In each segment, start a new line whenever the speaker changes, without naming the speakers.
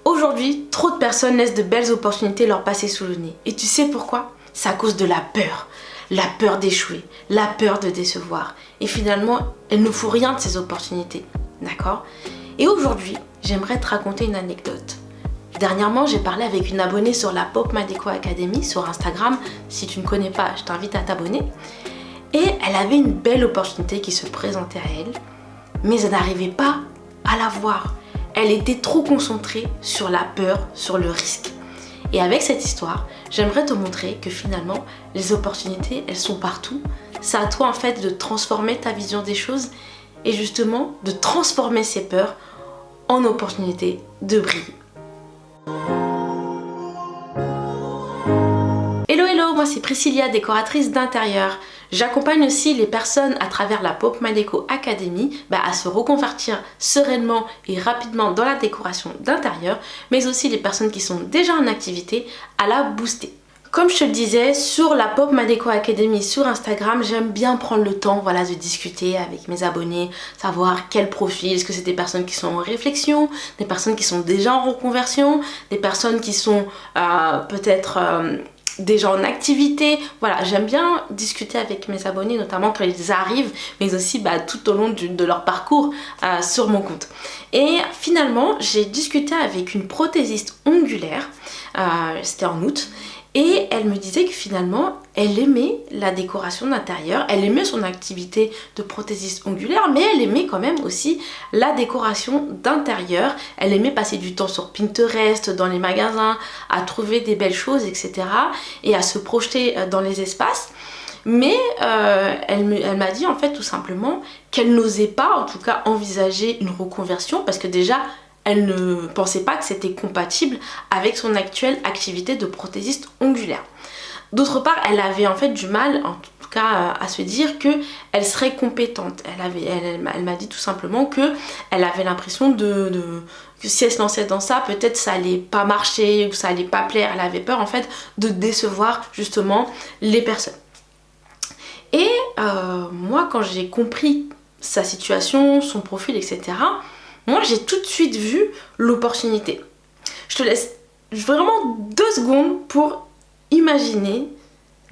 Aujourd'hui, trop de personnes laissent de belles opportunités leur passer sous le nez. Et tu sais pourquoi? C'est à cause de la peur. La peur d'échouer, la peur de décevoir. Et finalement, elles ne font rien de ces opportunités. D'accord? Et aujourd'hui, j'aimerais te raconter une anecdote. Dernièrement, j'ai parlé avec une abonnée sur la Pop Madeco Academy sur Instagram. Si tu ne connais pas, je t'invite à t'abonner. Et elle avait une belle opportunité qui se présentait à elle, mais elle n'arrivait pas à la voir. Elle était trop concentrée sur la peur, sur le risque. Et avec cette histoire, j'aimerais te montrer que finalement, les opportunités, elles sont partout. C'est à toi en fait de transformer ta vision des choses et justement de transformer ces peurs en opportunités de briller. Hello, moi c'est Priscilla, décoratrice d'intérieur. J'accompagne aussi les personnes à travers la Pop Madeco Academy à se reconvertir sereinement et rapidement dans la décoration d'intérieur, mais aussi les personnes qui sont déjà en activité à la booster. Comme je te le disais, sur la Pop Madeco Academy sur Instagram, j'aime bien prendre le temps de discuter avec mes abonnés, savoir quel profil, est-ce que c'est des personnes qui sont en réflexion, des personnes qui sont déjà en reconversion, des personnes qui sont peut-être déjà en activité. Voilà, j'aime bien discuter avec mes abonnés, notamment quand ils arrivent, mais aussi tout au long de leur parcours sur mon compte. Et finalement, j'ai discuté avec une prothésiste ongulaire, c'était en août, et elle me disait que finalement, elle aimait la décoration d'intérieur, elle aimait son activité de prothésiste ongulaire, mais elle aimait quand même aussi la décoration d'intérieur. Elle aimait passer du temps sur Pinterest, dans les magasins, à trouver des belles choses, etc. et à se projeter dans les espaces. Mais elle m'a dit en fait tout simplement qu'elle n'osait pas en tout cas envisager une reconversion parce que déjà, elle ne pensait pas que c'était compatible avec son actuelle activité de prothésiste ongulaire. D'autre part, elle avait en fait du mal, en tout cas, à se dire qu'elle serait compétente. Elle m'a dit tout simplement qu'elle avait l'impression que si elle se lançait dans ça, peut-être ça allait pas marcher ou ça allait pas plaire. Elle avait peur en fait de décevoir justement les personnes. Et moi, quand j'ai compris sa situation, son profil, etc., moi, j'ai tout de suite vu l'opportunité. Je te laisse vraiment 2 secondes pour imaginer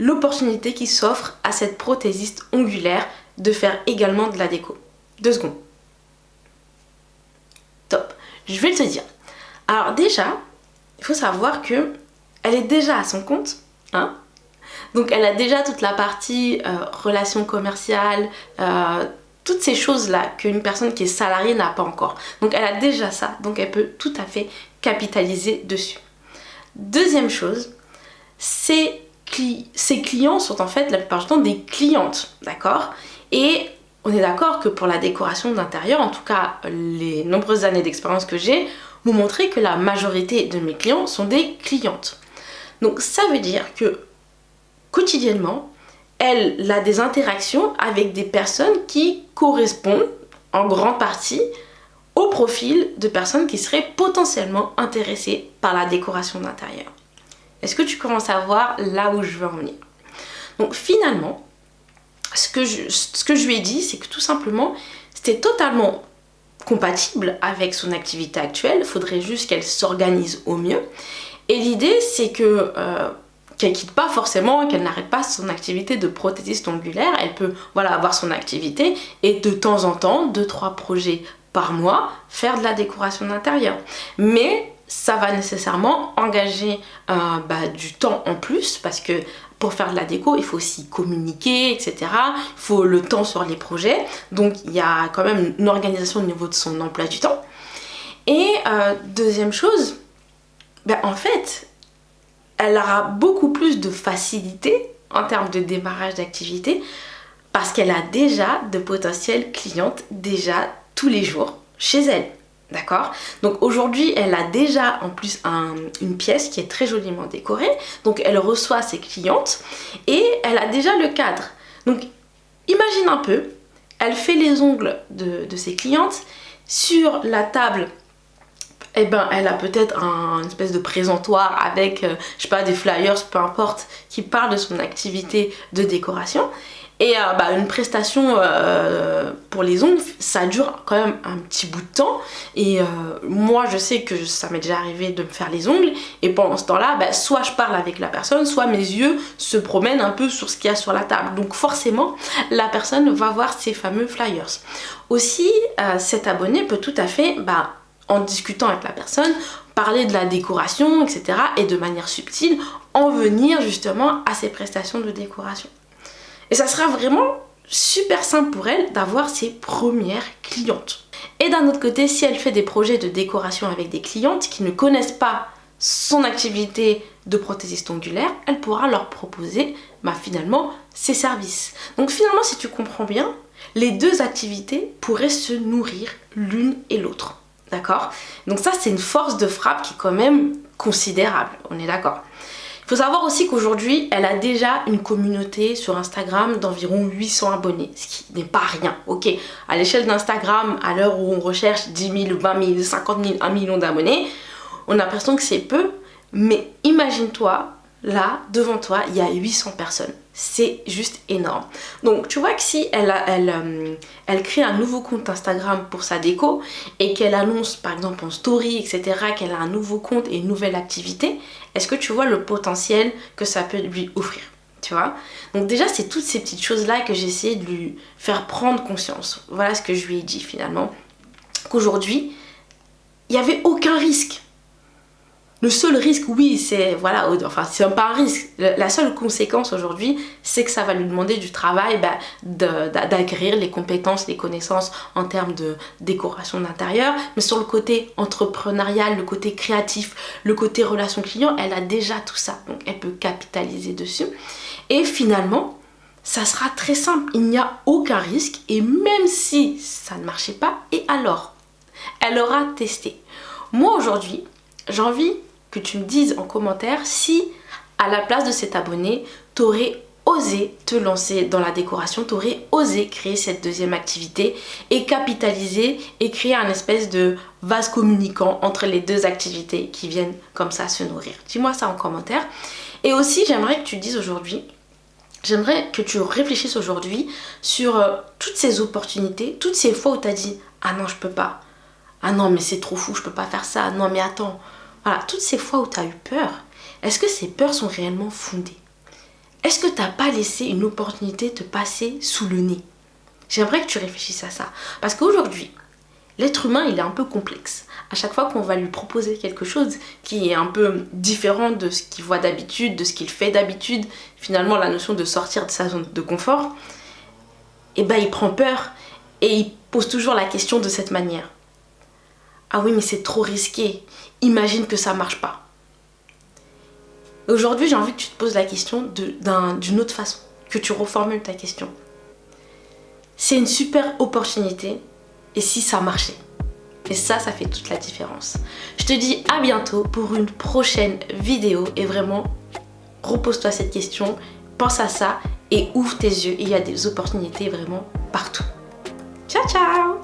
l'opportunité qui s'offre à cette prothésiste ongulaire de faire également de la déco. 2 secondes. Top. Je vais te dire. Alors déjà, il faut savoir que elle est déjà à son compte, hein. Donc elle a déjà toute la partie relations commerciales, toutes ces choses-là qu'une personne qui est salariée n'a pas encore. Donc elle a déjà ça, donc elle peut tout à fait capitaliser dessus. Deuxième chose, ses clients sont en fait la plupart du temps des clientes, d'accord? Et on est d'accord que pour la décoration d'intérieur, en tout cas les nombreuses années d'expérience que j'ai, m'ont montré que la majorité de mes clients sont des clientes. Donc ça veut dire que quotidiennement, elle a des interactions avec des personnes qui correspondent en grande partie au profil de personnes qui seraient potentiellement intéressées par la décoration d'intérieur. Est-ce que tu commences à voir là où je veux en venir? Donc finalement, ce que je lui ai dit, c'est que tout simplement, c'était totalement compatible avec son activité actuelle. Il faudrait juste qu'elle s'organise au mieux. Et l'idée, c'est que qu'elle quitte pas forcément, qu'elle n'arrête pas son activité de prothésiste ongulaire. Elle peut avoir son activité et de temps en temps, 2-3 projets par mois, faire de la décoration d'intérieur. Mais ça va nécessairement engager du temps en plus parce que pour faire de la déco, il faut aussi communiquer, etc. Il faut le temps sur les projets. Donc il y a quand même une organisation au niveau de son emploi du temps. Et deuxième chose, en fait, elle aura beaucoup plus de facilité en termes de démarrage d'activité parce qu'elle a déjà de potentielles clientes déjà tous les jours chez elle. D'accord? Donc aujourd'hui, elle a déjà en plus une pièce qui est très joliment décorée. Donc elle reçoit ses clientes et elle a déjà le cadre. Donc imagine un peu, elle fait les ongles de ses clientes. Sur la table, elle a peut-être une espèce de présentoir avec, des flyers, peu importe, qui parlent de son activité de décoration. Et une prestation pour les ongles, ça dure quand même un petit bout de temps. Et moi, je sais que ça m'est déjà arrivé de me faire les ongles. Et pendant ce temps-là, soit je parle avec la personne, soit mes yeux se promènent un peu sur ce qu'il y a sur la table. Donc forcément, la personne va voir ces fameux flyers. Aussi, cet abonné peut tout à fait, en discutant avec la personne, parler de la décoration, etc. Et de manière subtile, en venir justement à ces prestations de décoration. Et ça sera vraiment super simple pour elle d'avoir ses premières clientes. Et d'un autre côté, si elle fait des projets de décoration avec des clientes qui ne connaissent pas son activité de prothésiste ongulaire, elle pourra leur proposer finalement ses services. Donc finalement, si tu comprends bien, les deux activités pourraient se nourrir l'une et l'autre. D'accord? Donc ça, c'est une force de frappe qui est quand même considérable. On est d'accord? Il faut savoir aussi qu'aujourd'hui, elle a déjà une communauté sur Instagram d'environ 800 abonnés, ce qui n'est pas rien, ok? À l'échelle d'Instagram, à l'heure où on recherche 10 000, 20 000, 50 000, 1 million d'abonnés, on a l'impression que c'est peu, mais imagine-toi, là, devant toi, il y a 800 personnes. C'est juste énorme. Donc, tu vois que si elle crée un nouveau compte Instagram pour sa déco et qu'elle annonce, par exemple, en story, etc., qu'elle a un nouveau compte et une nouvelle activité, est-ce que tu vois le potentiel que ça peut lui offrir? Tu vois? Donc déjà, c'est toutes ces petites choses-là que j'ai essayé de lui faire prendre conscience. Voilà ce que je lui ai dit finalement. Qu'aujourd'hui, il n'y avait aucun risque. Le seul risque, oui, c'est c'est pas un risque. La seule conséquence aujourd'hui, c'est que ça va lui demander du travail, d'acquérir les compétences, les connaissances en termes de décoration d'intérieur. Mais sur le côté entrepreneurial, le côté créatif, le côté relation client, elle a déjà tout ça. Donc elle peut capitaliser dessus. Et finalement, ça sera très simple. Il n'y a aucun risque. Et même si ça ne marchait pas, et alors? Elle aura testé. Moi aujourd'hui, j'ai envie que tu me dises en commentaire si, à la place de cet abonné, tu aurais osé te lancer dans la décoration, tu aurais osé créer cette deuxième activité et capitaliser et créer un espèce de vase communicant entre les deux activités qui viennent comme ça se nourrir. Dis-moi ça en commentaire. Et aussi, j'aimerais que tu dises aujourd'hui, j'aimerais que tu réfléchisses aujourd'hui sur toutes ces opportunités, toutes ces fois où tu as dit « Ah non, je peux pas. Ah non, mais c'est trop fou, je peux pas faire ça. Non, mais attends. » Voilà, toutes ces fois où tu as eu peur, est-ce que ces peurs sont réellement fondées? Est-ce que tu n'as pas laissé une opportunité te passer sous le nez? J'aimerais que tu réfléchisses à ça. Parce qu'aujourd'hui, l'être humain, il est un peu complexe. À chaque fois qu'on va lui proposer quelque chose qui est un peu différent de ce qu'il voit d'habitude, de ce qu'il fait d'habitude, finalement la notion de sortir de sa zone de confort, il prend peur et il pose toujours la question de cette manière. Ah oui, mais c'est trop risqué. Imagine que ça marche pas. Aujourd'hui, j'ai envie que tu te poses la question d'une autre façon, que tu reformules ta question. C'est une super opportunité et si ça marchait? Et ça fait toute la différence. Je te dis à bientôt pour une prochaine vidéo et vraiment, repose-toi cette question, pense à ça et ouvre tes yeux. Il y a des opportunités vraiment partout. Ciao, ciao!